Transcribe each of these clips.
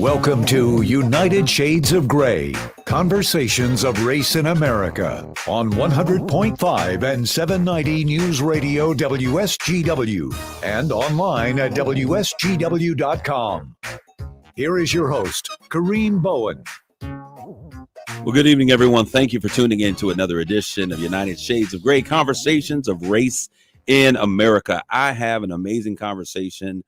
Welcome to United Shades of Gray, Conversations of Race in America on 100.5 and 790 News Radio WSGW and online at WSGW.com. Here is your host, Kareem Bowen. Well, good evening, everyone. Thank you for tuning in to another edition of United Shades of Gray, Conversations of Race in America. I have an amazing conversation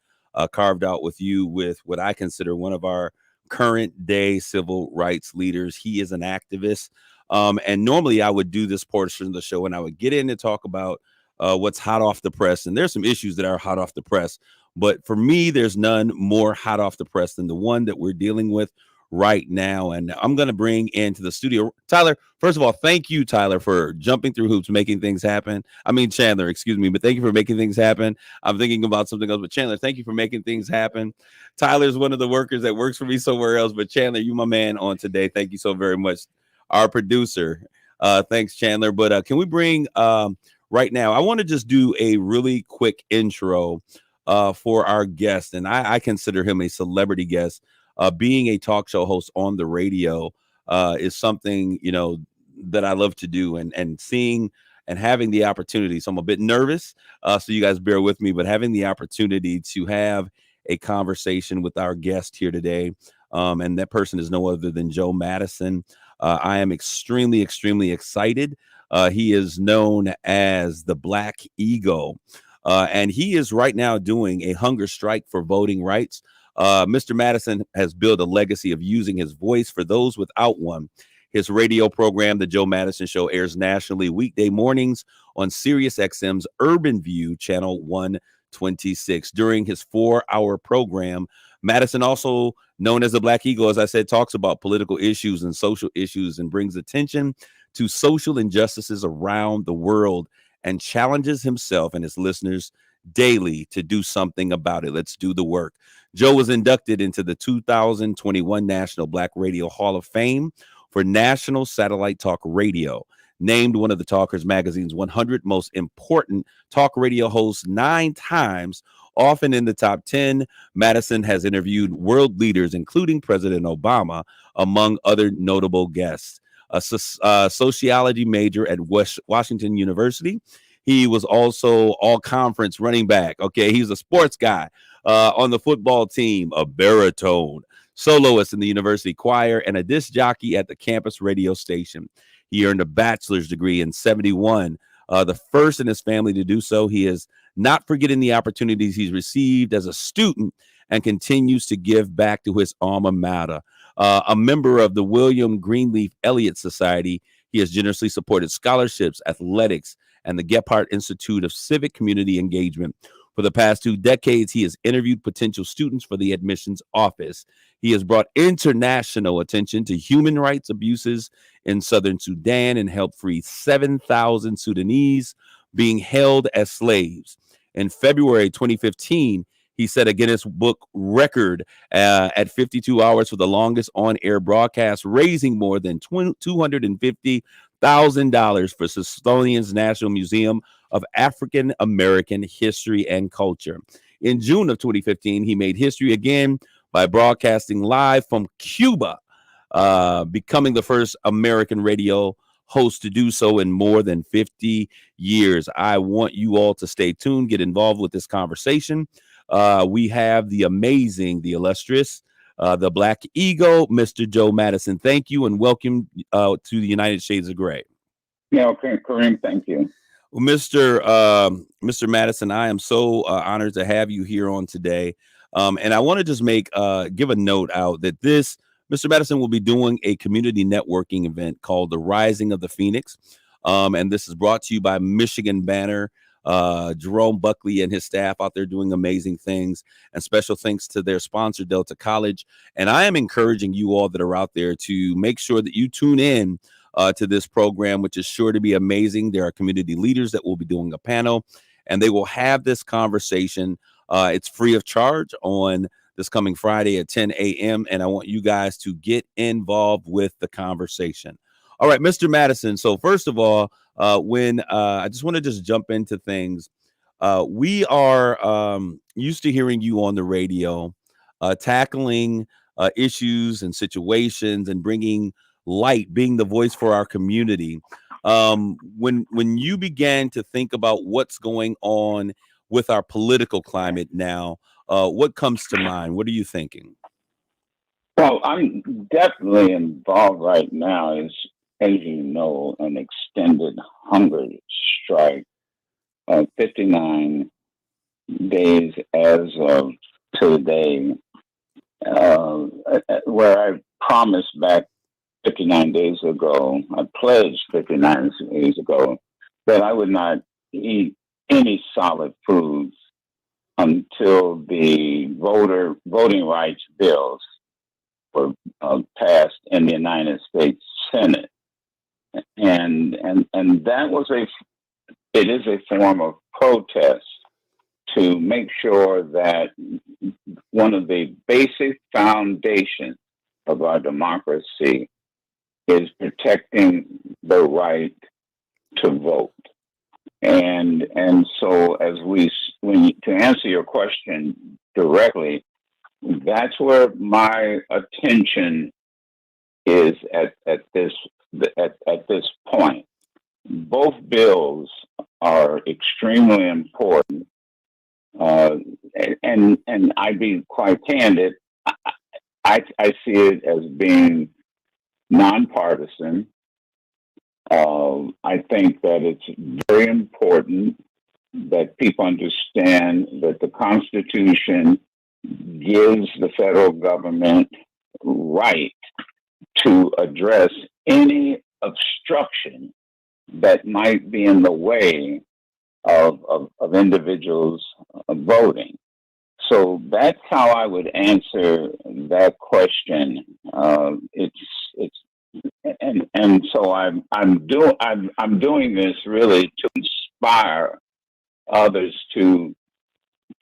carved out with you with what I consider one of our current day civil rights leaders. He is an activist. And normally I would do this portion of the show and I would get in and talk about what's hot off the press. And there's some issues that are hot off the press. But for me, there's none more hot off the press than the one that we're dealing with right now. And I'm going to bring into the studio Tyler. First of all, thank you, Tyler, for jumping through hoops, making things happen. I mean, Chandler, excuse me, but thank you for making things happen. I'm thinking about something else, but Chandler, thank you for making things happen. Tyler's one of the workers that works for me somewhere else, but Chandler, you my man on today. Thank you so very much. Our producer. Thanks, Chandler. But can we bring right now, I want to just do a really quick intro for our guest. And I consider him a celebrity guest. Being a talk show host on the radio is something, you know, that I love to do, and seeing and having the opportunity. So I'm a bit nervous. So you guys bear with me, but having the opportunity to have a conversation with our guest here today. And that person is no other than Joe Madison. I am extremely, extremely excited. He is known as the Black Eagle. And he is right now doing a hunger strike for voting rights. Mr. Madison has built a legacy of using his voice for those without one. His radio program, The Joe Madison Show, airs nationally weekday mornings on Sirius XM's Urban View, channel 126. During his 4-hour program, Madison, also known as the Black Eagle, as I said, talks about political issues and social issues and brings attention to social injustices around the world and challenges himself and his listeners daily to do something about it. Let's do the work. Joe was inducted into the 2021 National Black Radio Hall of Fame for National Satellite Talk Radio, named one of the Talkers Magazine's 100 most important talk radio hosts 9 times, often in the top 10. Madison has interviewed world leaders, including President Obama, among other notable guests. A sociology major at Washington University. He was also all-conference running back. Okay, he's a sports guy on the football team, a baritone, soloist in the university choir, and a disc jockey at the campus radio station. He earned a bachelor's degree in 1971, the first in his family to do so. He is not forgetting the opportunities he's received as a student and continues to give back to his alma mater. A member of the William Greenleaf Elliott Society, he has generously supported scholarships, athletics, and the Gephardt Institute of Civic Community Engagement. For the past 2 decades, he has interviewed potential students for the admissions office. He has brought international attention to human rights abuses in southern Sudan and helped free 7,000 Sudanese being held as slaves. In February 2015, he set a Guinness Book record at 52 hours for the longest on-air broadcast, raising more than $250,000 for Smithsonian's National Museum of African American History and Culture. In June of 2015, he made history again by broadcasting live from Cuba, becoming the first American radio host to do so in more than 50 years. I want you all to stay tuned, get involved with this conversation. We have the amazing, the illustrious, the Black Eagle, Mr. Joe Madison. Thank you and welcome to the United Shades of Gray. Yeah, okay, Kareem, thank you. Well, Mr. Madison, I am so honored to have you here on today. And I want to just give a note out that Mr. Madison will be doing a community networking event called The Rising of the Phoenix. And this is brought to you by Michigan Banner, Jerome Buckley and his staff out there doing amazing things, and special thanks to their sponsor, Delta College. And I am encouraging you all that are out there to make sure that you tune in to this program, which is sure to be amazing. There are community leaders that will be doing a panel, and they will have this conversation. It's free of charge on this coming Friday at 10 a.m. And I want you guys to get involved with the conversation. All right, Mr. Madison. So first of all, I just want to just jump into things. We are used to hearing you on the radio tackling issues and situations and bringing light, being the voice for our community. When you began to think about what's going on with our political climate now, what comes to mind? What are you thinking? Well, I'm definitely involved right now, as you know, an extended hunger strike, 59 days as of today, where I promised back 59 days ago, I pledged 59 days ago that I would not eat any solid foods until the voting rights bills were passed in the United States Senate, and that was it is a form of protest to make sure that one of the basic foundations of our democracy is protecting the right to vote. And so to answer your question directly, that's where my attention is at this point. Both bills are extremely important, and I'd be quite candid. I see it as being nonpartisan. I think that it's very important that people understand that the Constitution gives the federal government right to address any obstruction that might be in the way of individuals voting. So that's how I would answer that question. So I'm doing this really to inspire others to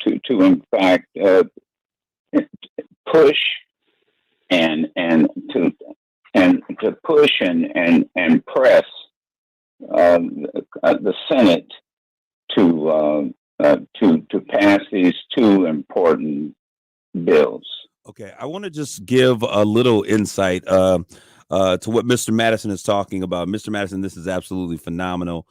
in fact push and to push and press the Senate to pass these two important bills. Okay, I want to just give a little insight to what Mr. Madison is talking about. Mr. Madison, this is absolutely phenomenal.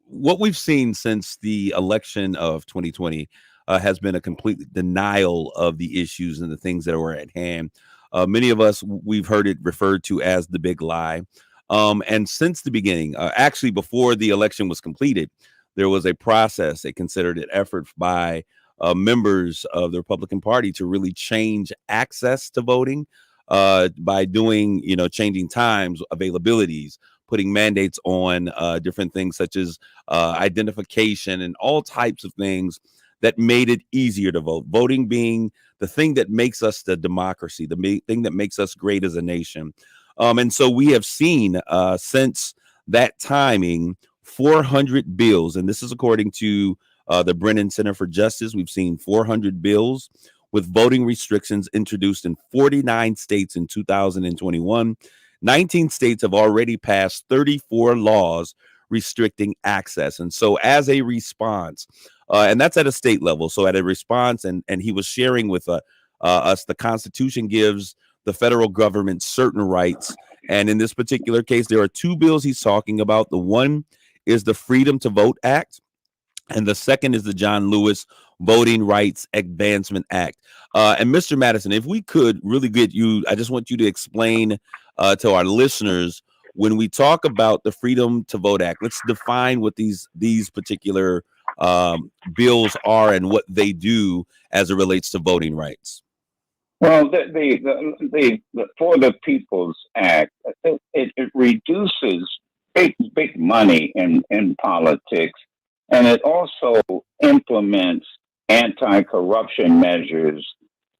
What we've seen since the election of 2020 has been a complete denial of the issues and the things that were at hand. Many of us, we've heard it referred to as the big lie. And since the beginning, actually before the election was completed, there was a process, a considered effort by members of the Republican Party to really change access to voting by doing, changing times, availabilities, putting mandates on different things such as identification and all types of things that made it easier to vote. Voting being the thing that makes us the democracy, the thing that makes us great as a nation. And so we have seen since that timing 400 bills, and this is according to the Brennan Center for Justice. We've seen 400 bills with voting restrictions introduced in 49 states in 2021. 19 states have already passed 34 laws restricting access. And so as a response, and that's at a state level. So at a response, and he was sharing with us, the Constitution gives the federal government certain rights. And in this particular case, there are two bills he's talking about. The one is the Freedom to Vote Act, and the second is the John Lewis Voting Rights Advancement Act. And Mr. Madison, if we could really get you, I just want you to explain to our listeners, when we talk about the Freedom to Vote Act, let's define what these particular bills are and what they do as it relates to voting rights. Well, the For the People's Act, it reduces big money in politics, and it also implements anti-corruption measures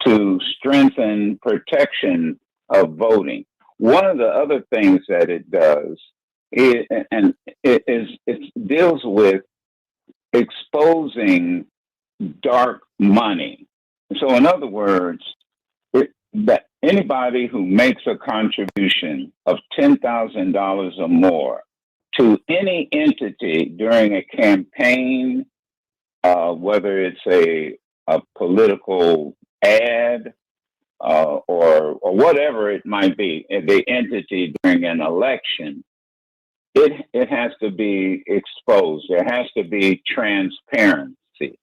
to strengthen protection of voting. One of the other things that it does it deals with exposing dark money. So, in other words, that anybody who makes a contribution of $10,000 or more to any entity during a campaign, whether it's a political ad or whatever it might be, the entity during an election, it has to be exposed. There has to be transparency.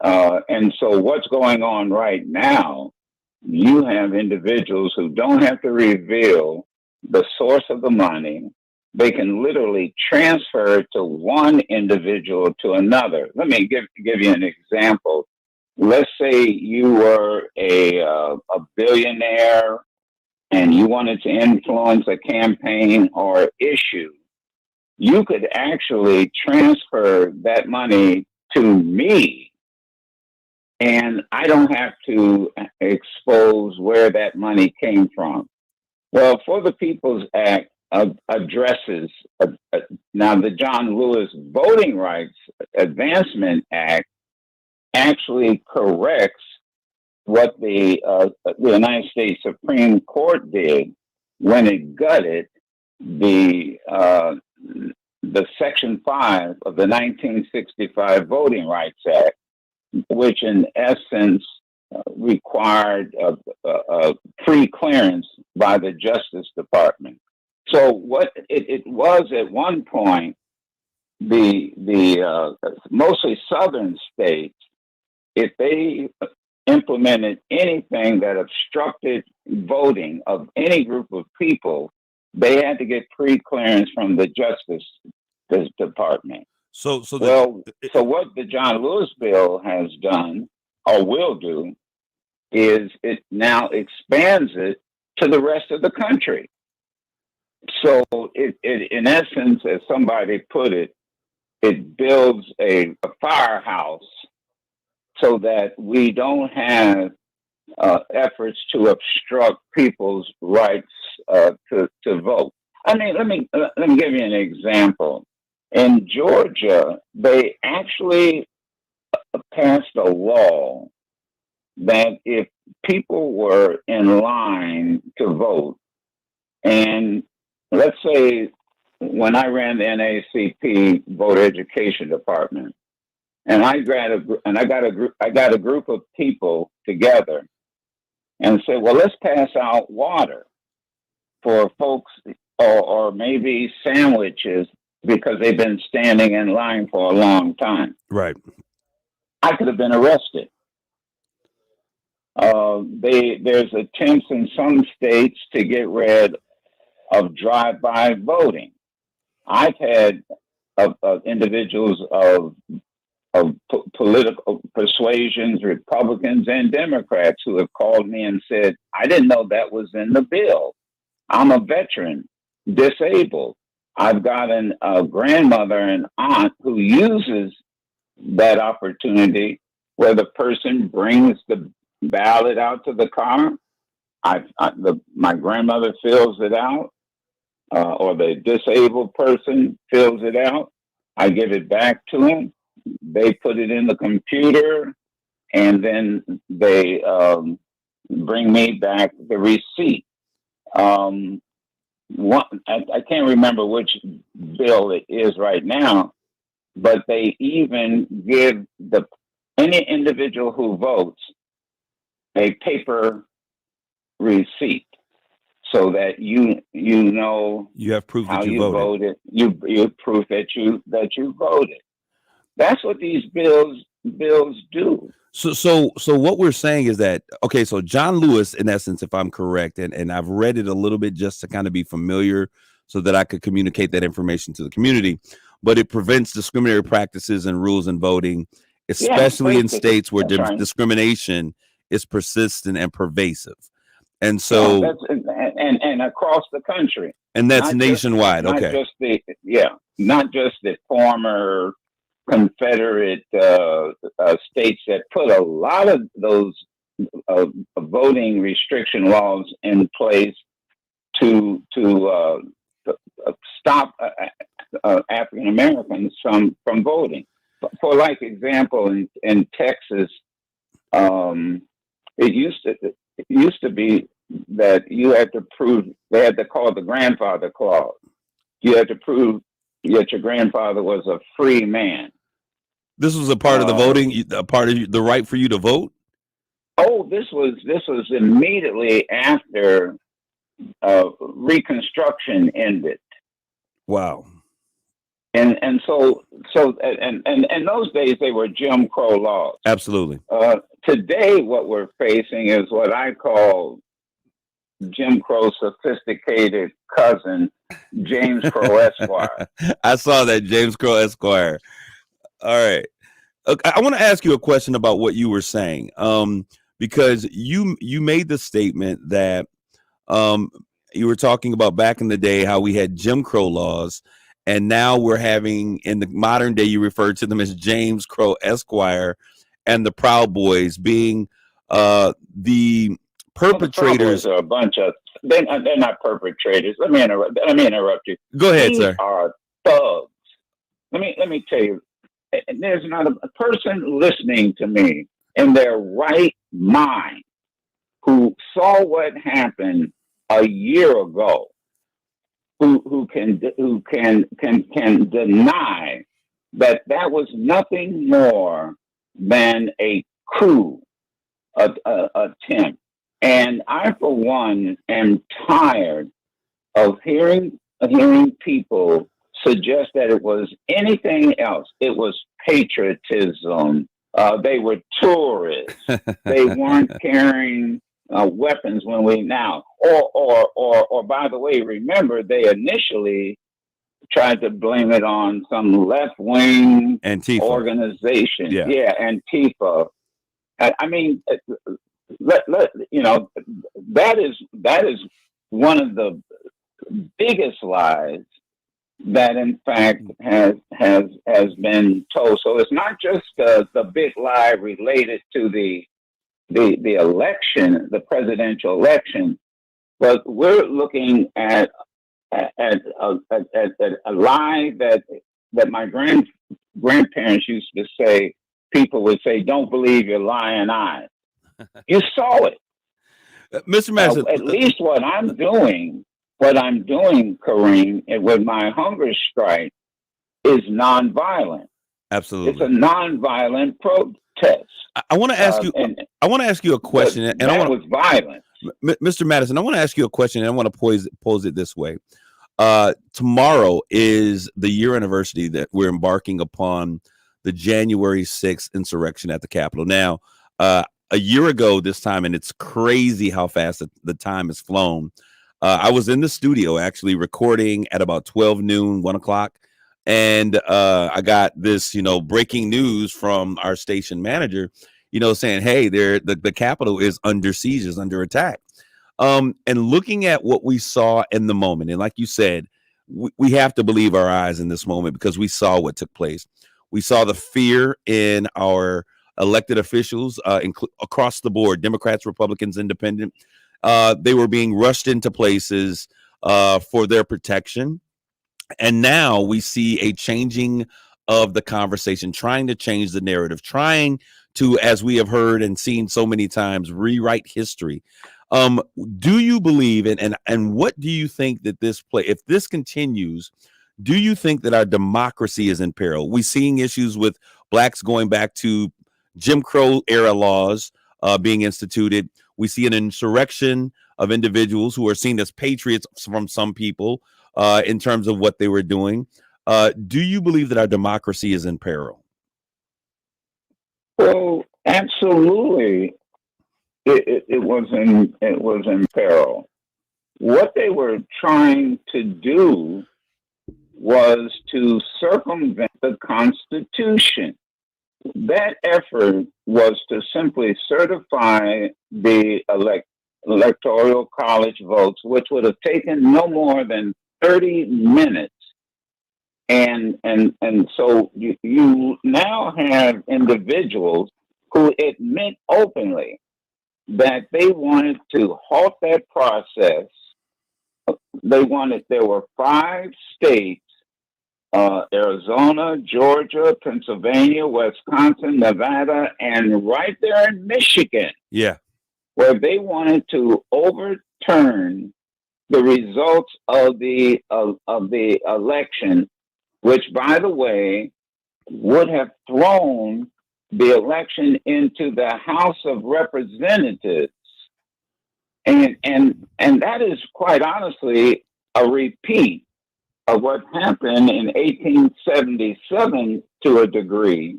And so what's going on right now, you have individuals who don't have to reveal the source of the money. They can literally transfer it to one individual to another. Let me give you an example. Let's say you were a billionaire and you wanted to influence a campaign or issue. You could actually transfer that money to me, and I don't have to expose where that money came from. Well, for the People's Act addresses, now the John Lewis Voting Rights Advancement Act actually corrects what the United States Supreme Court did when it gutted the Section 5 of the 1965 Voting Rights Act, which in essence required pre-clearance by the Justice Department. So what it was at one point, the mostly southern states, if they implemented anything that obstructed voting of any group of people, they had to get pre-clearance from the Justice Department. So what the John Lewis bill has done or will do is it now expands it to the rest of the country. So it in essence, as somebody put it, it builds a firehouse so that we don't have efforts to obstruct people's rights to vote. I mean, let me give you an example. In Georgia, they actually passed a law that if people were in line to vote, and let's say when I ran the NAACP voter education department, and I got a group of people together and said, well, let's pass out water for folks, or maybe sandwiches, because they've been standing in line for a long time. Right. I could have been arrested. There's attempts in some states to get rid of drive-by voting. I've had individuals of political persuasions, Republicans and Democrats, who have called me and said, I didn't know that was in the bill. I'm a veteran, disabled. I've got a grandmother and aunt who uses that opportunity where the person brings the ballot out to the car. My grandmother fills it out, or the disabled person fills it out. I give it back to them. They put it in the computer, and then they bring me back the receipt. I can't remember which bill it is right now, but they even give any individual who votes a paper receipt, so that you know you have proof how that you voted. You proof that you voted. That's what these bills do. So what we're saying is that, okay, so John Lewis, in essence, if I'm correct, and I've read it a little bit just to kind of be familiar so that I could communicate that information to the community, but it prevents discriminatory practices and rules in voting, especially in states where discrimination is persistent and pervisive. And so, and across the country, and that's nationwide. Not just the former Confederate states that put a lot of those voting restriction laws in place to stop African Americans from voting. For like example, in Texas, it used to be that you had to prove, they had to call it the grandfather clause. You had to prove that your grandfather was a free man. This was a part of the voting, a part of the right for you to vote? Oh, this was immediately after Reconstruction ended. Wow. And in those days they were Jim Crow laws. Absolutely. Today, what we're facing is what I call Jim Crow's sophisticated cousin, James Crow Esquire. I saw that, James Crow Esquire. All right. Okay, I want to ask you a question about what you were saying, because you made the statement that you were talking about back in the day how we had Jim Crow laws, and now we're having, in the modern day, you referred to them as James Crow Esquire and the Proud Boys being the perpetrators. Well, the Proud Boys are a bunch of they're not perpetrators. Let me interrupt you. Go ahead, These sir. are thugs. Let me tell you. There's not a person listening to me in their right mind who saw what happened a year ago, who can deny that was nothing more than a coup attempt. And I, for one, am tired of hearing people suggest that it was anything else. It was patriotism. They were tourists. They weren't carrying weapons when we now. Or by the way, remember they initially tried to blame it on some left-wing Antifa organization. Yeah, Antifa. I mean, that is one of the biggest lies that in fact has been told. So it's not just the big lie related to the election, the presidential election, but we're looking at a lie that my grandparents used to say. People would say, "Don't believe your lying eyes." You saw it, Mr. Madison. At least what I'm doing, Kareem, with my hunger strike is nonviolent. Absolutely, it's a nonviolent protest. I want to ask you. I want to ask you a question, and that was violent. Mr. Madison, I want to ask you a question, and I want to pose it this way. Tomorrow is the year anniversary that we're embarking upon the January 6th insurrection at the Capitol. Now, a year ago this time, and it's crazy how fast the time has flown. I was in the studio actually recording at about 12 noon, 1 o'clock. And I got this, breaking news from our station manager, saying, hey, the Capitol is under siege, is under attack. And looking at what we saw in the moment, and like you said, we have to believe our eyes in this moment because we saw what took place. We saw the fear in our elected officials across the board, Democrats, Republicans, Independent. They were being rushed into places for their protection. And now we see a changing of the conversation, trying to change the narrative, trying to, as we have heard and seen so many times, rewrite history. Do you believe and what do you think that if this continues, do you think that our democracy is in peril? We're seeing issues with blacks going back to Jim Crow era laws being instituted. We see an insurrection of individuals who are seen as patriots from some people in terms of what they were doing. Do you believe that our democracy is in peril? Well, absolutely. It was in peril. What they were trying to do was to circumvent the Constitution. That effort was to simply certify the electoral college votes, which would have taken no more than 30 minutes. And so you now have individuals who admit openly that they wanted to halt that process. There were 5 states, Arizona, Georgia, Pennsylvania, Wisconsin, Nevada, and right there in Michigan. Yeah. Where they wanted to overturn the results of the election, which, by the way, would have thrown the election into the House of Representatives. And that is quite honestly a repeat of what happened in 1877 to a degree.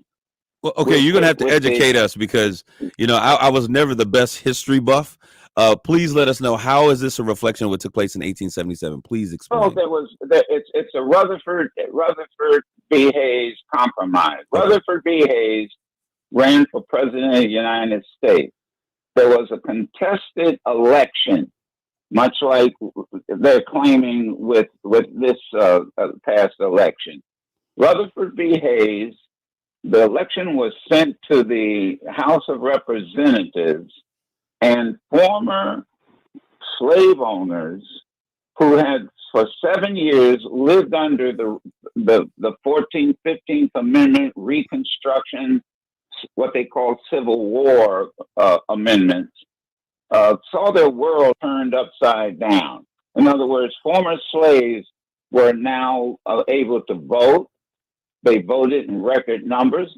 Well, okay, you're gonna have to educate us because I was never the best history buff. Please let us know, how is this a reflection of what took place in 1877? Please explain. Oh, it's a Rutherford B. Hayes compromise. Okay. Rutherford B. Hayes ran for president of the United States. There was a contested election, much like they're claiming with this past election. Rutherford B. Hayes, the election was sent to the House of Representatives, and former slave owners who had for 7 years lived under the 14th, 15th Amendment Reconstruction, what they call Civil War amendments, saw their world turned upside down. In other words, former slaves were now able to vote. They voted in record numbers,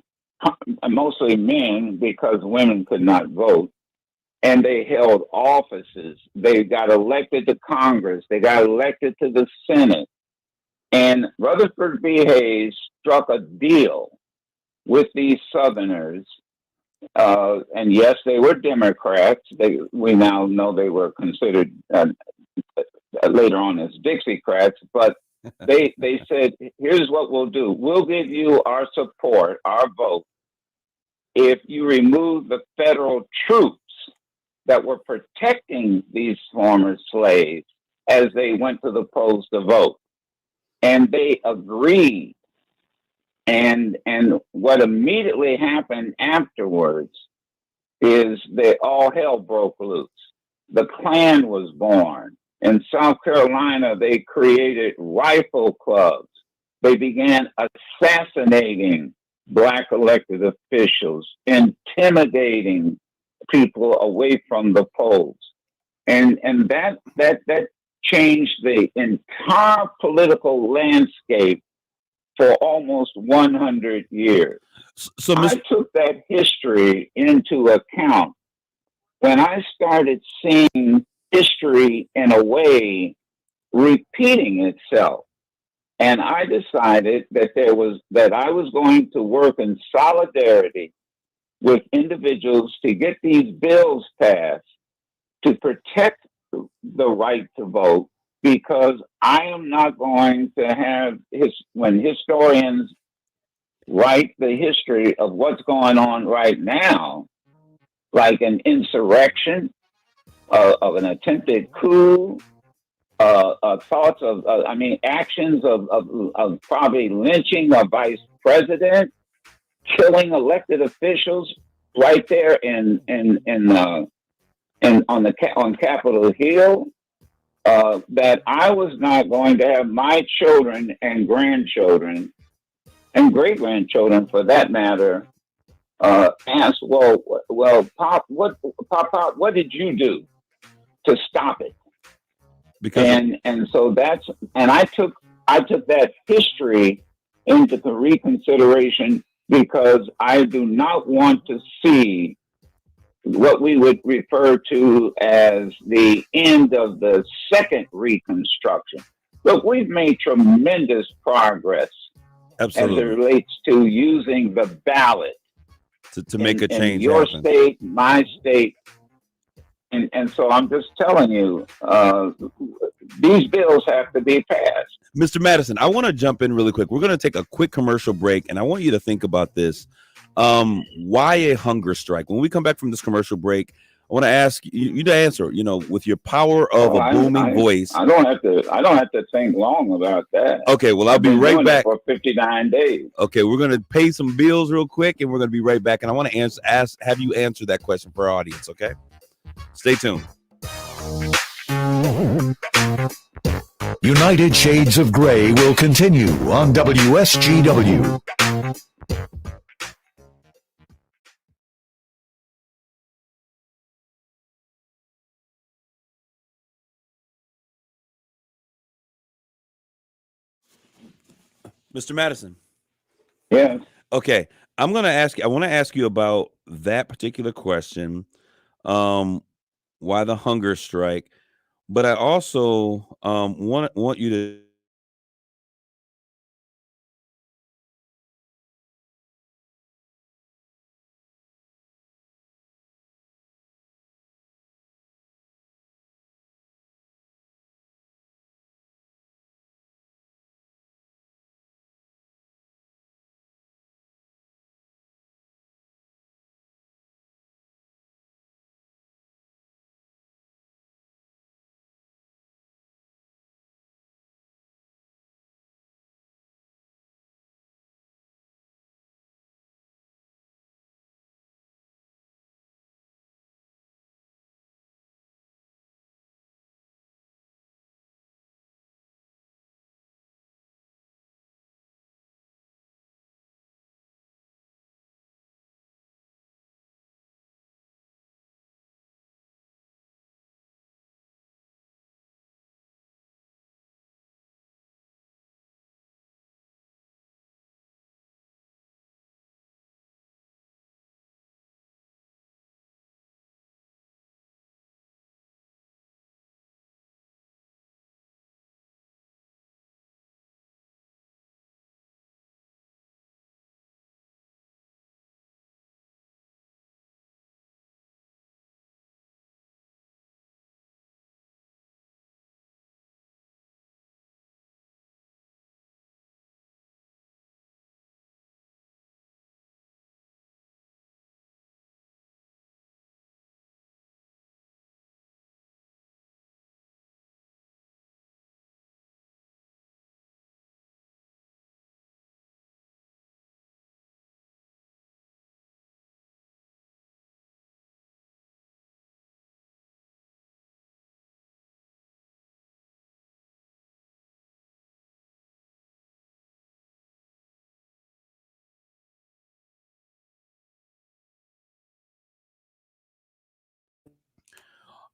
mostly men because women could not vote. And they held offices. They got elected to Congress. They got elected to the Senate. And Rutherford B. Hayes struck a deal with these Southerners. And yes, they were Democrats. We now know they were considered later on as Dixiecrats, but they said, here's what we'll do. We'll give you our support, our vote, if you remove the federal troops that were protecting these former slaves as they went to the polls to vote. And they agreed. And what immediately happened afterwards is that all hell broke loose. The Klan was born. In South Carolina, they created rifle clubs. They began assassinating Black elected officials, intimidating people away from the polls. And that changed the entire political landscape for almost 100 years. So I took that history into account when I started seeing history in a way repeating itself. And I decided that I was going to work in solidarity with individuals to get these bills passed to protect the right to vote, because I am not going to have when historians write the history of what's going on right now, like an insurrection, of an attempted coup, thoughts of, actions of probably lynching a vice president, killing elected officials right there on Capitol Hill. That I was not going to have my children and grandchildren and great grandchildren, for that matter, ask, well, Pop, what did you do to stop it? I took that history into the reconsideration, because I do not want to see what we would refer to as the end of the second Reconstruction. Look, we've made tremendous progress. Absolutely. As it relates to using the ballot to make a change in your state, my state. And so I'm just telling you, these bills have to be passed. Mr. Madison, I want to jump in really quick. We're going to take a quick commercial break, and I want you to think about this. Why a hunger strike? When we come back from this commercial break, I want to ask you to answer, with your power of a booming voice. I don't have to think long about that. Okay, well, I'll be right back. For 59 days. Okay, we're going to pay some bills real quick, and we're going to be right back. And I want to have you answer that question for our audience, okay? Stay tuned. United Shades of Gray will continue on WSGW. Mr. Madison. Yes. Okay, I'm gonna ask you. I want to ask you about that particular question. Um, why the hunger strike? But I also want you to.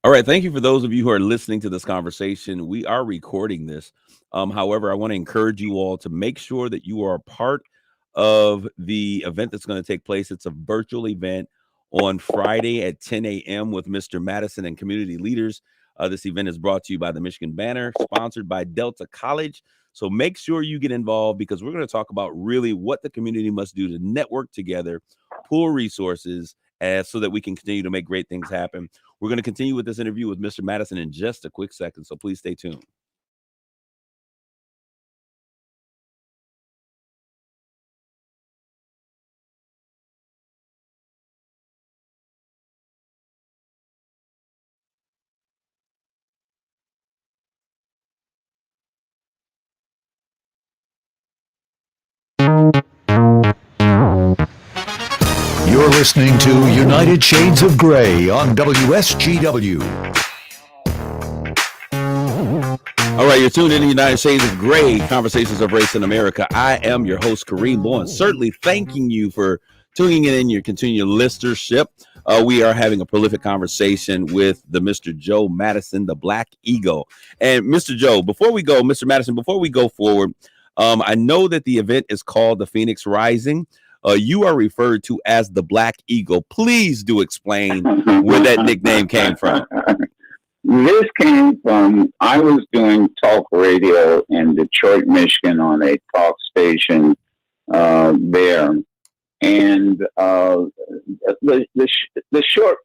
All right. Thank you for those of you who are listening to this conversation. We are recording this. However, I want to encourage you all to make sure that you are a part of the event that's going to take place. It's a virtual event on Friday at 10 a.m. with Mr. Madison and community leaders. This event is brought to you by the Michigan Banner, sponsored by Delta College. So make sure you get involved because we're going to talk about really what the community must do to network together, pool resources, so that we can continue to make great things happen. We're going to continue with this interview with Mr. Madison in just a quick second, so please stay tuned. You're listening to United Shades of Grey on WSGW. All right, you're tuned in to United Shades of Grey, Conversations of Race in America. I am your host, Kareem Bowen. Certainly thanking you for tuning in your continued listenership. We are having a prolific conversation with the Mr. Joe Madison, the Black Eagle. And Mr. Joe, Mr. Madison, before we go forward, I know that the event is called the Phoenix Rising. You are referred to as the Black Eagle. Please do explain where that nickname came from. This came from, I was doing talk radio in Detroit, Michigan on a talk station there. And the short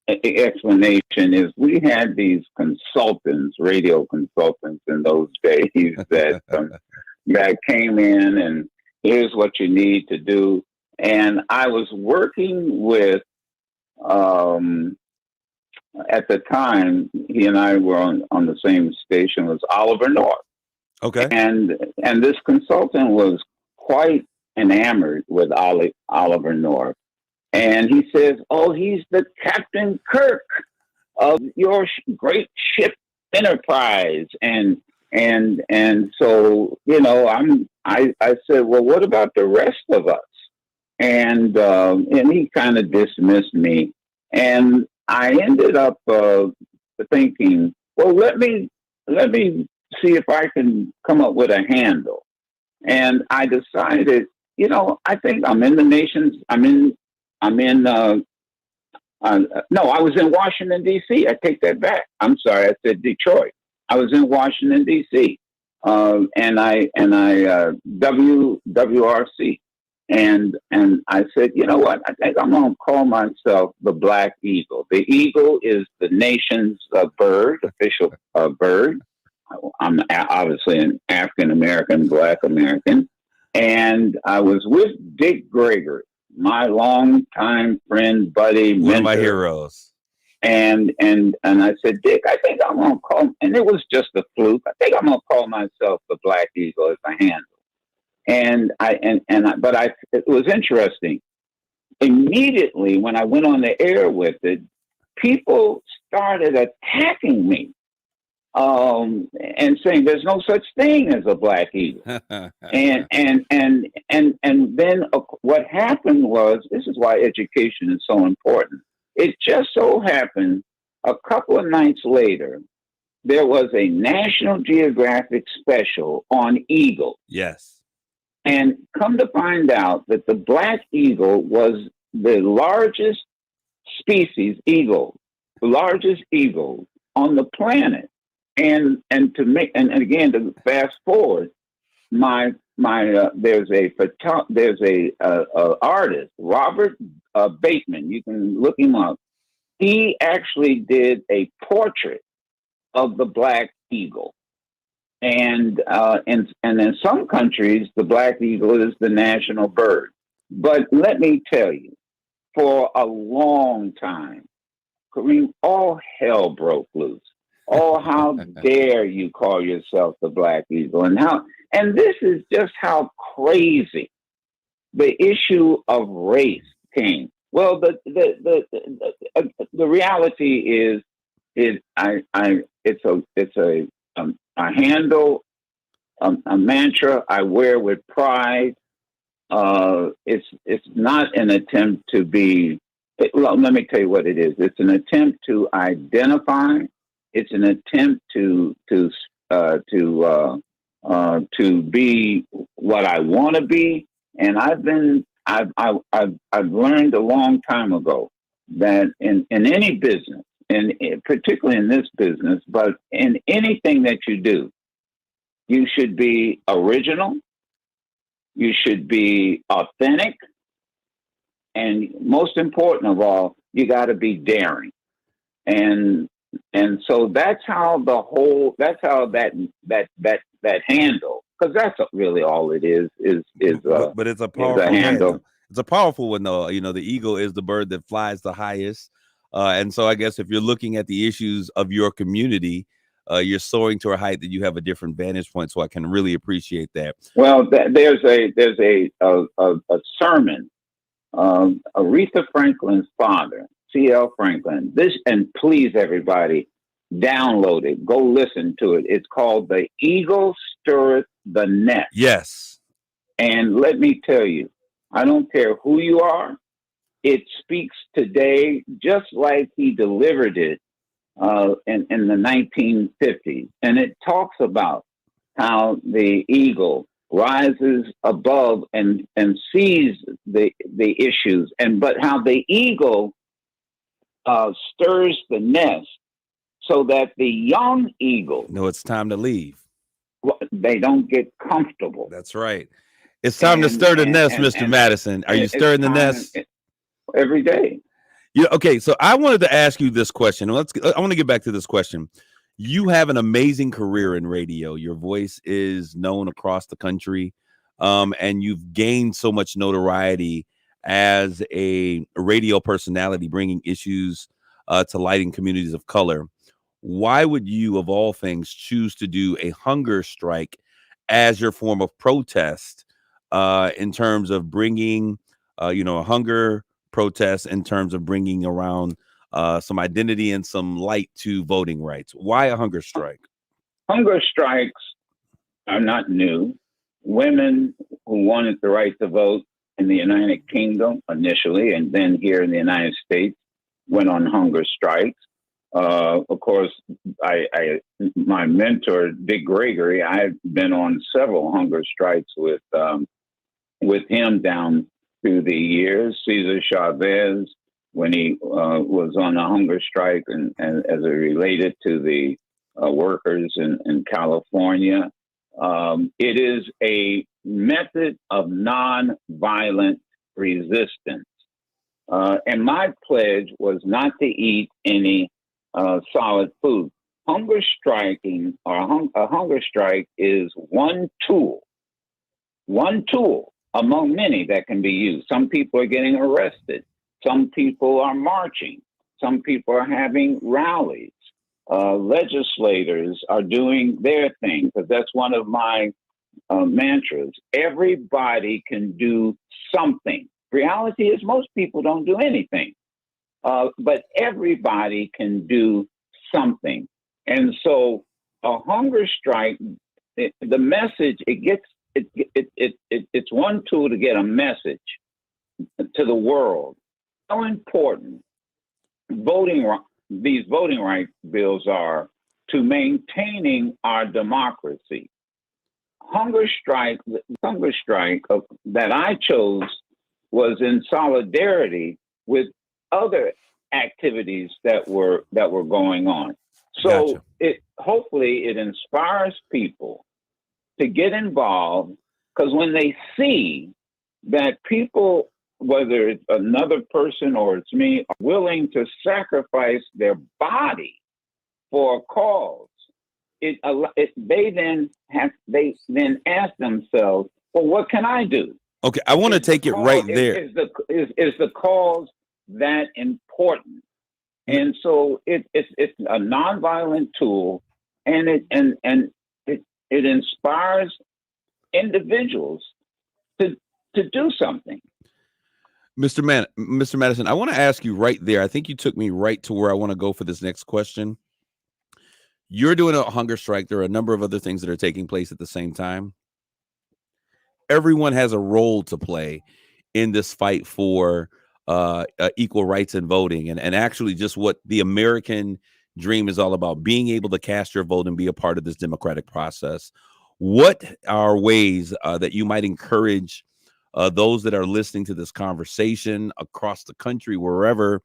explanation is we had these consultants, radio consultants in those days that came in and here's what you need to do. And I was working with, at the time, he and I were on the same station, was Oliver North. Okay. And this consultant was quite enamored with Oliver North. And he says, "Oh, he's the Captain Kirk of your great ship Enterprise." And so, I said, "Well, what about the rest of us?" And he kind of dismissed me. And I ended up thinking, well, let me see if I can come up with a handle. And I decided I think I'm in the nation's. No, I was in Washington D.C. I take that back. I'm sorry, I said Detroit. I was in Washington D.C. WRC, and I said, you know what? I think I'm going to call myself the Black Eagle. The eagle is the nation's bird, official bird. I'm obviously an African American, Black American, and I was with Dick Gregory, my longtime friend, buddy, mentor. One of my heroes. And I said, Dick, I think I'm gonna call, and it was just a fluke. I think I'm gonna call myself the Black Eagle as a handle. But it was interesting. Immediately when I went on the air with it, people started attacking me, and saying there's no such thing as a Black Eagle. and then what happened was, this is why education is so important. It just so happened a couple of nights later, there was a National Geographic special on eagles. Yes. And come to find out that the Black Eagle was the largest species eagle, the largest eagle on the planet. And again, to fast forward, there's a artist, Robert Bateman. You can look him up. He actually did a portrait of the Black Eagle, and in some countries, the Black Eagle is the national bird. But let me tell you, for a long time, Kareem, all hell broke loose. Oh, how dare you call yourself the Black Eagle? And this is just how crazy the issue of race came. Well, the reality is it's a handle, a mantra I wear with pride. It's not an attempt to be. Well, let me tell you what it is. It's an attempt to identify. It's an attempt to be what I want to be, and I've learned a long time ago that in any business, and particularly in this business, but in anything that you do, you should be original, you should be authentic, and most important of all, you got to be daring. And so that's how that handle, because that's really all it is. But it's a powerful handle. It's a powerful one, though. The eagle is the bird that flies the highest. And so I guess if you're looking at the issues of your community, you're soaring to a height that you have a different vantage point. So I can really appreciate that. Well, there's a sermon, Aretha Franklin's father, C.L. Franklin. And please, everybody, download it. Go listen to it. It's called "The Eagle Stirreth the Nest." Yes. And let me tell you, I don't care who you are. It speaks today just like he delivered it in the 1950s. And it talks about how the eagle rises above and sees the issues, but how the eagle stirs the nest so that the young eagle it's time to leave. They don't get comfortable. That's right. It's time to stir the nest, Mr. Madison. Are you stirring the nest? Every day. Okay. So I wanted to ask you this question. I want to get back to this question. You have an amazing career in radio. Your voice is known across the country, and you've gained so much notoriety as a radio personality, bringing issues to light in communities of color. Why would you, of all things, choose to do a hunger strike as your form of protest in terms of bringing, a hunger protest in terms of bringing around some identity and some light to voting rights? Why a hunger strike? Hunger strikes are not new. Women who wanted the right to vote in the United Kingdom initially, and then here in the United States, went on hunger strikes. Of course, my mentor, Dick Gregory, I've been on several hunger strikes with with him down through the years. Cesar Chavez, when he was on a hunger strike, and as it related to the workers in California. It is a method of nonviolent resistance. And my pledge was not to eat any solid food. Hunger striking or a hunger strike is one tool among many that can be used. Some people are getting arrested. Some people are marching. Some people are having rallies. Legislators are doing their thing, because that's one of my mantras. Everybody can do something. Reality is most people don't do anything, but everybody can do something. And so a hunger strike, the message, it's one tool to get a message to the world. How important these voting rights bills are to maintaining our democracy. The hunger strike that I chose was in solidarity with other activities that were going on. So Gotcha. Hopefully it inspires people to get involved, because when they see that people, whether it's another person or it's me, are willing to sacrifice their body for a cause, they then ask themselves, well, what can I do? Okay, I want to take it right there. Is the cause that important? And so it's a nonviolent tool, and it inspires individuals to do something. Mr. Madison, I want to ask you right there. I think you took me right to where I want to go for this next question. You're doing a hunger strike. There are a number of other things that are taking place at the same time. Everyone has a role to play in this fight for equal rights and voting, and actually just what the American dream is all about, being able to cast your vote and be a part of this democratic process. What are ways that you might encourage those that are listening to this conversation across the country, wherever,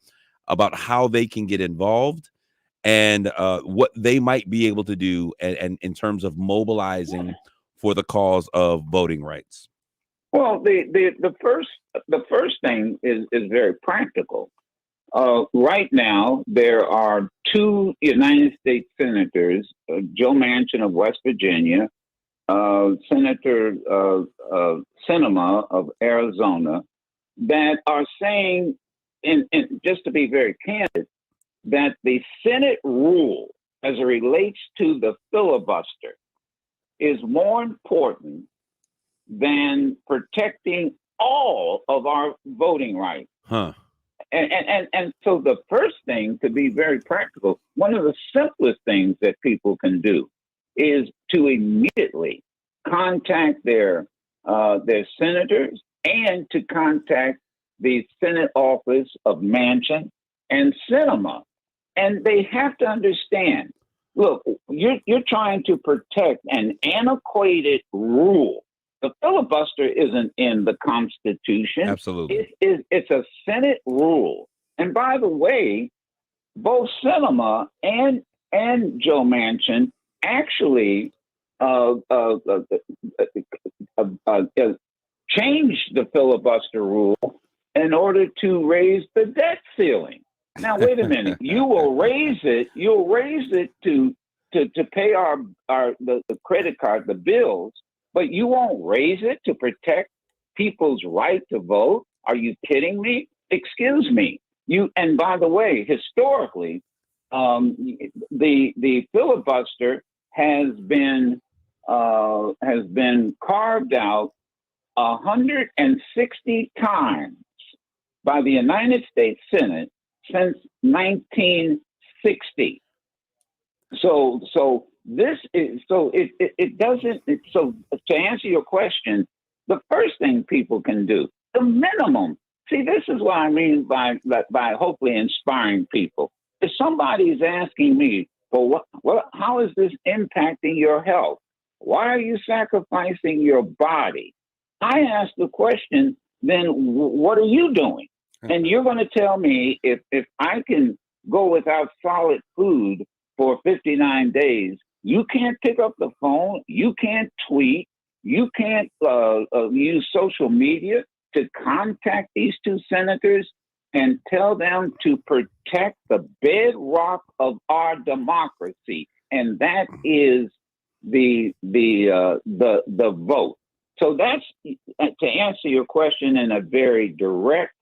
about how they can get involved and what they might be able to do and in terms of mobilizing for the cause of voting rights? Well, the first thing is very practical. Right now, there are two United States senators, Joe Manchin of West Virginia, Senator Sinema of Arizona, that are saying, and just to be very candid, that the Senate rule as it relates to the filibuster is more important than protecting all of our voting rights. Huh. And so the first thing, to be very practical, one of the simplest things that people can do is to immediately contact their senators and to contact the Senate office of Manchin and Sinema. And they have to understand, look, you're trying to protect an antiquated rule. The filibuster isn't in the Constitution. Absolutely. It's a Senate rule. And by the way, both Sinema and Joe Manchin actually changed the filibuster rule in order to raise the debt ceiling. Now, wait a minute. You'll raise it to pay the credit card, the bills, but you won't raise it to protect people's right to vote? Are you kidding me? Excuse me. And by the way, historically, the filibuster has been carved out 160 times by the United States Senate since 1960. So to answer your question, the first thing people can do, the minimum. See, this is what I mean by hopefully inspiring people. If somebody is asking me, well, how is this impacting your health? Why are you sacrificing your body? I ask the question, then what are you doing? And you're going to tell me if I can go without solid food for 59 days, you can't pick up the phone, you can't tweet, you can't use social media to contact these two senators and tell them to protect the bedrock of our democracy, and that is the vote. So that's to answer your question in a very direct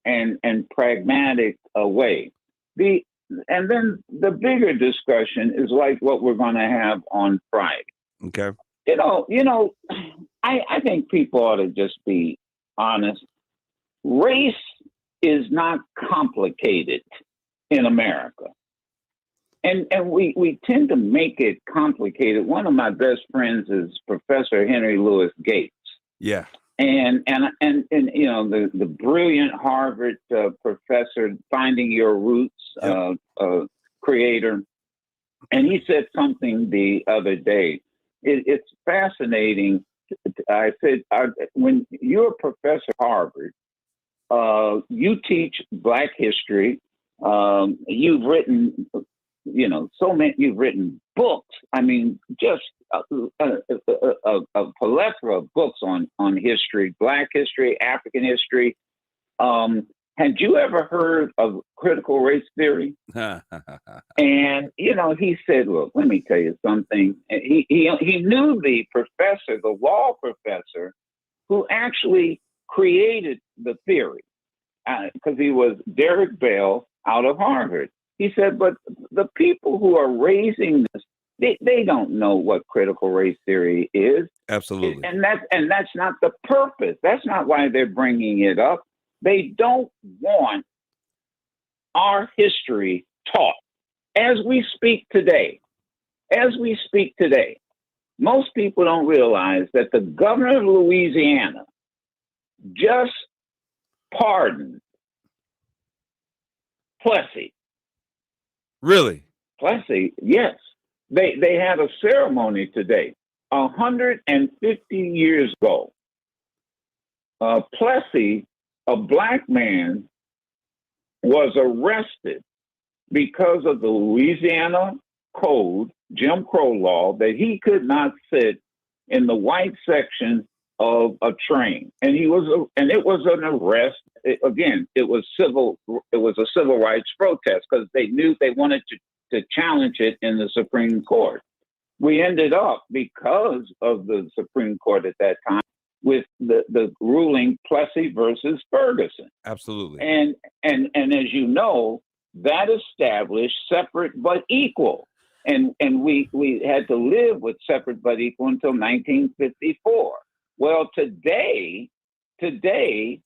and pragmatic way. And then the bigger discussion is like what we're going to have on Friday. Okay. I think people ought to just be honest. Race is not complicated in America. And we tend to make it complicated. One of my best friends is Professor Henry Louis Gates. Yeah. And the brilliant Harvard professor, Finding Your Roots, creator. And he said something the other day. It's fascinating. I said, when you're a professor at Harvard, you teach Black history. You've written, you've written books. I mean, just a plethora of books on history, Black history, African history. Had you ever heard of critical race theory? And, he said, look, let me tell you something. He knew the professor, the law professor, who actually created the theory, because he was Derek Bell out of Harvard. He said, but the people who are raising this, they don't know what critical race theory is. Absolutely. And that's not the purpose. That's not why they're bringing it up. They don't want our history taught. As we speak today, most people don't realize that the governor of Louisiana just pardoned Plessy. Really? Plessy, yes. They had a ceremony today. 150 years ago, Plessy, a Black man, was arrested because of the Louisiana Code, Jim Crow law, that he could not sit in the white section of a train, and it was an arrest. It was a civil rights protest because they knew they wanted to challenge it in the Supreme Court. We ended up, because of the Supreme Court at that time, with the ruling Plessy versus Ferguson. Absolutely. And as you know, that established separate but equal. And we had to live with separate but equal until 1954. Well, today, the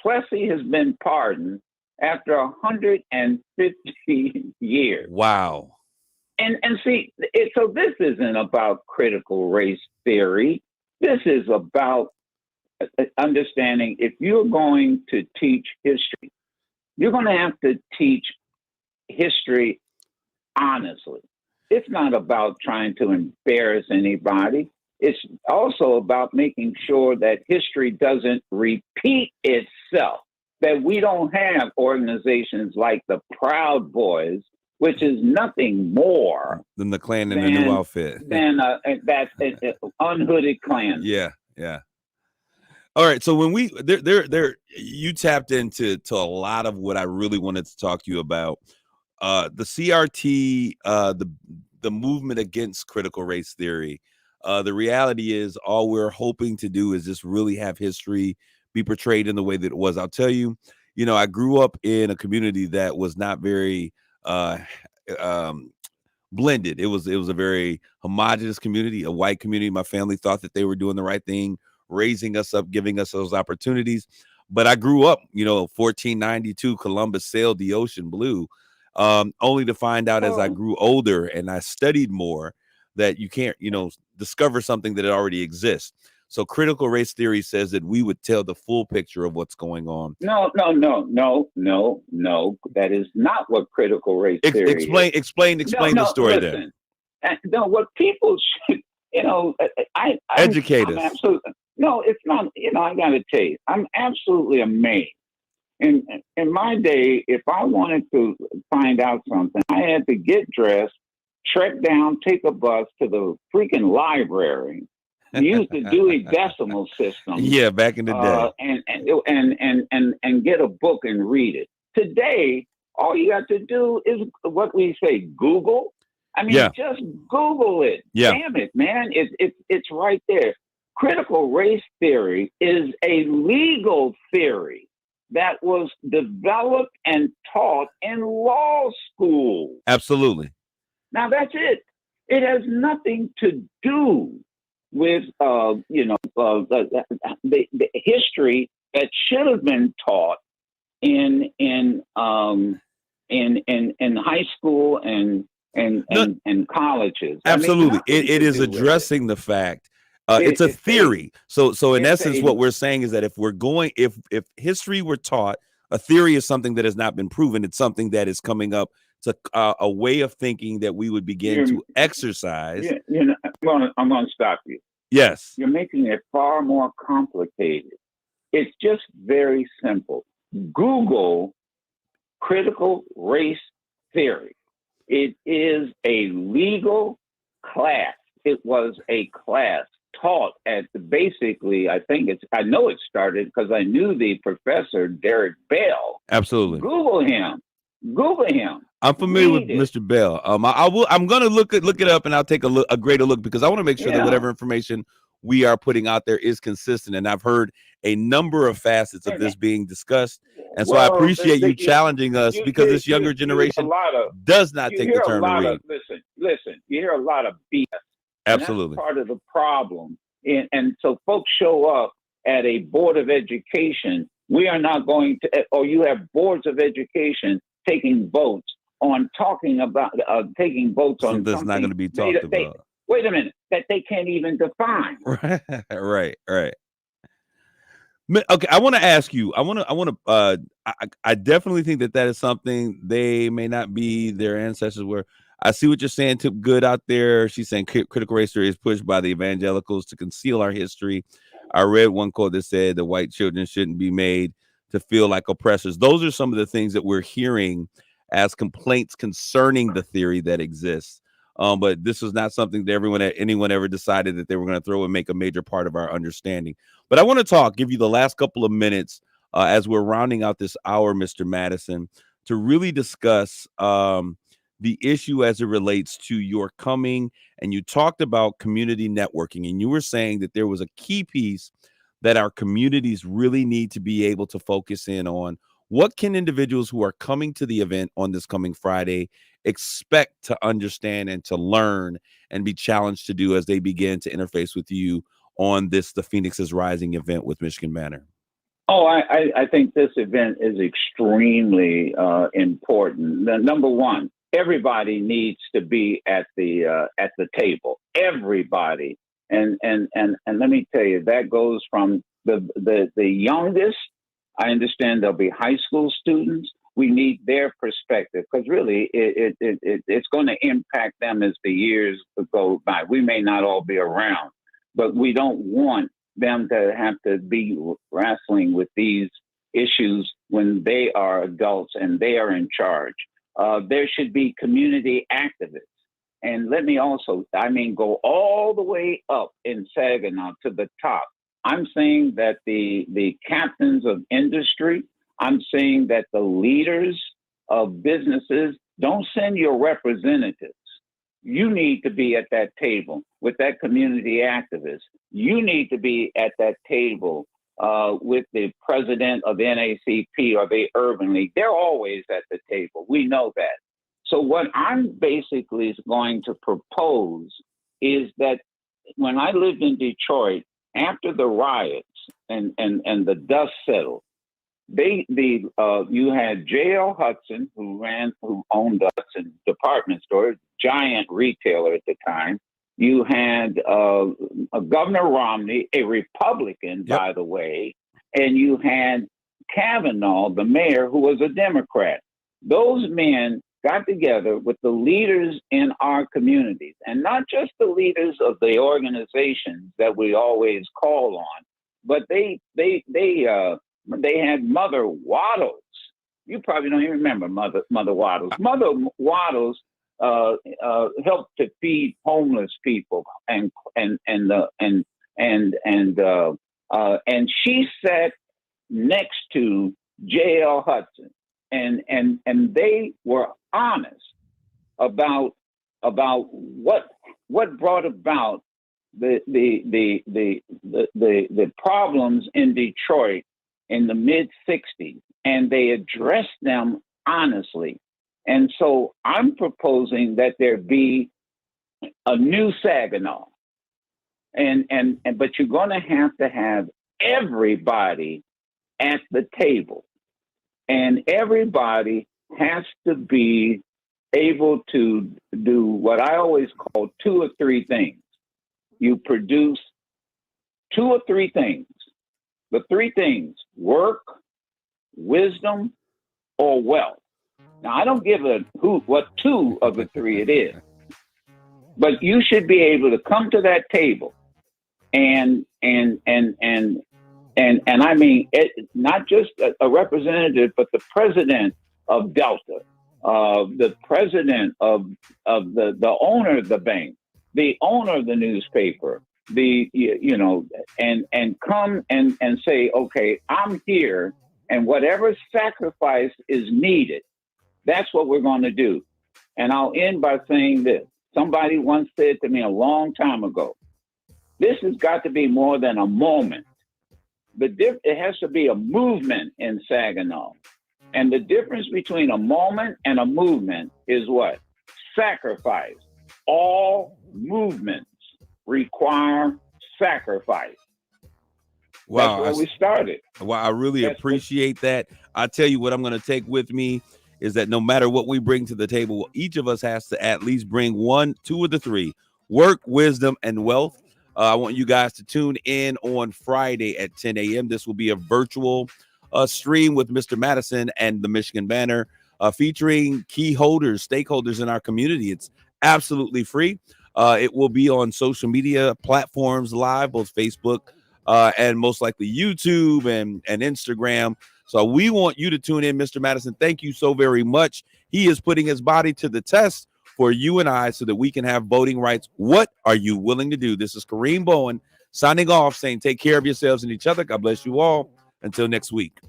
Plessy has been pardoned after 150 years. Wow. And see, so this isn't about critical race theory. This is about understanding if you're going to teach history, you're going to have to teach history honestly. It's not about trying to embarrass anybody. It's also about making sure that history doesn't repeat itself, that we don't have organizations like the Proud Boys, which is nothing more than the Klan in a new outfit. Than that unhooded Klan. Yeah, yeah. All right, so when you tapped into a lot of what I really wanted to talk to you about. The CRT, the movement against critical race theory. The reality is all we're hoping to do is just really have history be portrayed in the way that it was. I'll tell you, I grew up in a community that was not very blended. It was a very homogenous community, a white community. My family thought that they were doing the right thing, raising us up, giving us those opportunities. But I grew up, 1492, Columbus sailed the ocean blue, only to find out as I grew older and I studied more that you can't, discover something that already exists. So critical race theory says that we would tell the full picture of what's going on. No. That is not what critical race theory is. Explain the story there. No, what people should, educate us. Absolutely. No, it's not. I got to tell you, I'm absolutely amazed. In my day, if I wanted to find out something, I had to get dressed, trek down, take a bus to the freaking library, use the Dewey Decimal System, Yeah, back in the day. and get a book and read it. Today, all you got to do is what we say, Google. I mean, Yeah. just Google it. Yeah. Damn it, man! It's right there. Critical race theory is a legal theory that was developed and taught in law school. Absolutely. Now that's it. It has nothing to do with the history that should have been taught in high school and colleges. Absolutely. I mean, It is addressing the fact. It's a theory. So in essence, what we're saying is that if history were taught, a theory is something that has not been proven. It's something that is coming up. It's a way of thinking that we would begin to exercise. I'm going to stop you. Yes. You're making it far more complicated. It's just very simple. Google critical race theory. It is a legal class. It was a class taught at basically, I know it started because I knew the professor, Derek Bell. Absolutely. Google him. I'm familiar with Mr. Bell. I'm going to look it up, and I'll take a greater look, because I want to make sure that whatever information we are putting out there is consistent. And I've heard a number of facets of this being discussed. And so I appreciate you challenging us, because this younger generation does not take the term to read. Listen, you hear a lot of BS. Absolutely. That's part of the problem. And so folks show up at a board of education. We are not going to, or you have boards of education taking votes on taking votes on something that's not going to be talked about. Wait a minute, that they can't even define. Right. Okay, I want to ask you. I definitely think that is something they may not be their ancestors were. I see what you're saying. Tip Good out there. She's saying critical race theory is pushed by the evangelicals to conceal our history. I read one quote that said that white children shouldn't be made to feel like oppressors. Those are some of the things that we're hearing as complaints concerning the theory that exists. But this was not something that anyone ever decided that they were going to throw and make a major part of our understanding. But I want to give you the last couple of minutes as we're rounding out this hour, Mr. Madison, to really discuss the issue as it relates to your coming. And you talked about community networking, and you were saying that there was a key piece that our communities really need to be able to focus in on. What can individuals who are coming to the event on this coming Friday expect to understand and to learn and be challenged to do as they begin to interface with you on the Phoenix is Rising event with Michigan Banner? Oh, I think this event is extremely important. Number one, everybody needs to be at the table. Everybody, and let me tell you, that goes from the youngest. I understand there'll be high school students. We need their perspective, because really it's going to impact them as the years go by. We may not all be around, but we don't want them to have to be wrestling with these issues when they are adults and they are in charge. There should be community activists. And let me also, go all the way up in Saginaw to the top. I'm saying that the captains of industry, I'm saying that the leaders of businesses, don't send your representatives. You need to be at that table with that community activist. You need to be at that table with the president of the NACP or the Urban League. They're always at the table. We know that. So what I'm basically going to propose is that when I lived in Detroit, after the riots and the dust settled, you had J.L. Hudson, who owned the Hudson department store, giant retailer at the time. You had Governor Romney, a Republican, by the way, and you had Kavanaugh, the mayor, who was a Democrat. Those men got together with the leaders in our communities, and not just the leaders of the organizations that we always call on, but they had Mother Waddles. You probably don't even remember Mother Waddles. Mother Waddles helped to feed homeless people, and she sat next to J.L. Hudson, and they were honest about what brought about the problems in Detroit in the mid '60s, and they addressed them honestly. And so I'm proposing that there be a new Saginaw, but you're going to have everybody at the table, and everybody has to be able to do what I always call 2 or 3 things. You produce 2 or 3 things. The 3 things: work, wisdom, or wealth. Now, I don't give what 2 of the 3 it is, but you should be able to come to that table and I mean, not just a representative, but the president of Delta, the president of the owner of the bank, the owner of the newspaper, and come and say, okay, I'm here, and whatever sacrifice is needed, that's what we're going to do. And I'll end by saying this. Somebody once said to me a long time ago, this has got to be more than a moment. It has to be a movement in Saginaw. And the difference between a moment and a movement is what? Sacrifice. All movements require sacrifice. Wow. That's where we started. Well, I really appreciate that. I tell you what I'm going to take with me is that no matter what we bring to the table, each of us has to at least bring 1, 2 of the 3: work, wisdom, and wealth. I want you guys to tune in on Friday at 10 a.m. This will be a virtual stream with Mr. Madison and the Michigan Banner, featuring key holders, stakeholders in our community. It's absolutely free. It will be on social media platforms live, both Facebook and most likely YouTube and Instagram. So we want you to tune in, Mr. Madison. Thank you so very much. He is putting his body to the test for you and I so that we can have voting rights. What are you willing to do? This is Kareem Bowen signing off, saying take care of yourselves and each other. God bless you all. Until next week.